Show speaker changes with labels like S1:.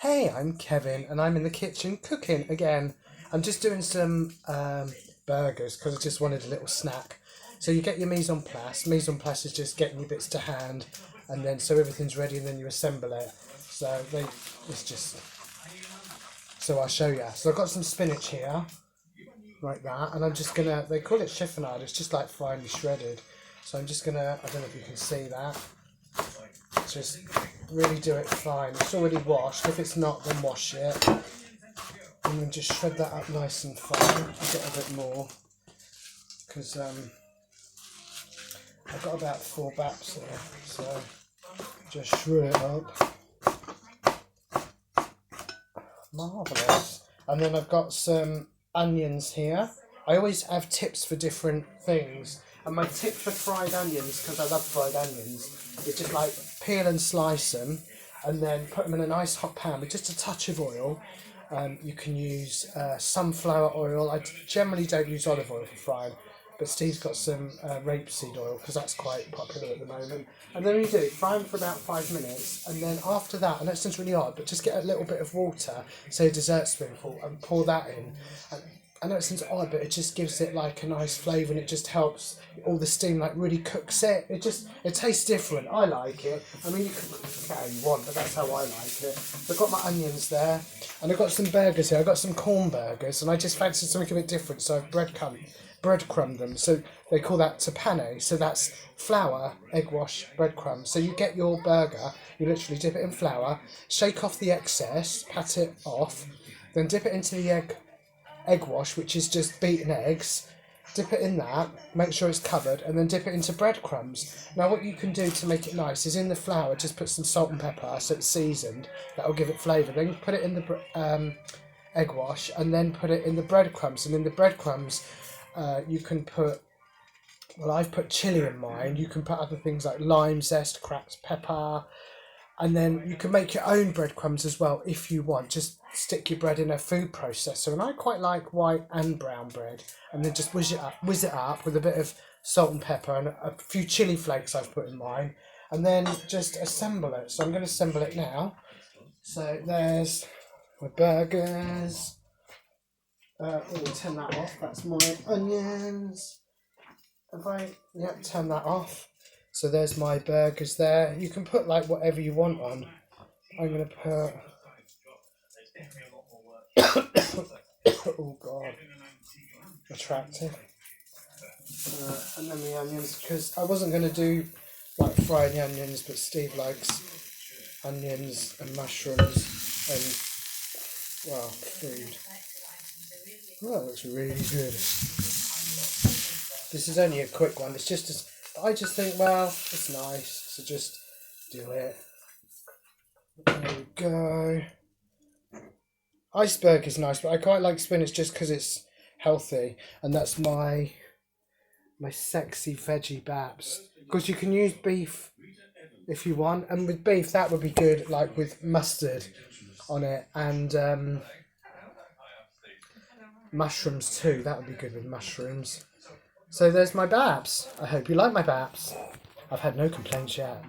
S1: Hey, I'm Kevin and I'm in the kitchen cooking again. I'm just doing some burgers because I just wanted a little snack. So you get your mise en place. Mise en place is just getting your bits to hand and then so everything's ready and then you assemble it. It's just, so I'll show you. So I've got some spinach here, like that, and I'm just gonna, they call it chiffonade, it's just like finely shredded. So I'm just gonna, I don't know if you can see that, just really do it fine. It's already washed. If it's not, then wash it. And then just shred that up nice and fine. I'll get a bit more because I've got about 4 baps here. So just shred it up. Marvellous. And then I've got some onions here. I always have tips for different things. And my tip for fried onions, because I love fried onions, is just like peel and slice them and then put them in a nice hot pan with just a touch of oil. You can use sunflower oil. I generally don't use olive oil for frying, but Steve's got some rapeseed oil because that's quite popular at the moment. And then you do fry them for about 5 minutes, and then after that, I know it sounds really odd, but just get a little bit of water, say a dessert spoonful, and pour that in. And I know it sounds odd, but it just gives it like a nice flavour, and it just helps all the steam, like really cooks it. It tastes different. I like it. I mean, you can cook it how you want, but that's how I like it. I've got my onions there, and I've got some burgers here. I've got some corn burgers, and I just fancied something a bit different, so I've breadcrumbed them. So they call that tapane. So that's flour, egg wash, breadcrumbs. So you get your burger, you literally dip it in flour, shake off the excess, pat it off, then dip it into the egg wash, which is just beaten eggs. Dip it in that, make sure it's covered, and then dip it into breadcrumbs. Now what you can do to make it nice is in the flour, just put some salt and pepper so it's seasoned. That'll give it flavour. Then you put it in the egg wash and then put it in the breadcrumbs. And in the breadcrumbs, you can put, well, I've put chilli in mine. You can put other things like lime zest, cracked pepper, and then you can make your own breadcrumbs as well if you want. Just stick your bread in a food processor, and I quite like white and brown bread, and then just whiz it up with a bit of salt and pepper and a few chili flakes I've put in mine, and then just assemble it. So I'm going to assemble it now. So there's my burgers. Let me turn that off. That's my onions. Turn that off. So there's my burgers there. You can put like whatever you want on. I'm going to put... oh God. Attractive. And then the onions, because I wasn't going to do like fried onions, but Steve likes onions and mushrooms and, well, food. Well, that looks really good. This is only a quick one. It's just I just think, well, it's nice, so just do it. There we go. Iceberg is nice, but I quite like spinach just because it's healthy, and that's my sexy veggie baps. Because you can use beef if you want, and with beef that would be good, like with mustard on it, and mushrooms too. That would be good with mushrooms. So there's my baps. I hope you like my baps. I've had no complaints yet.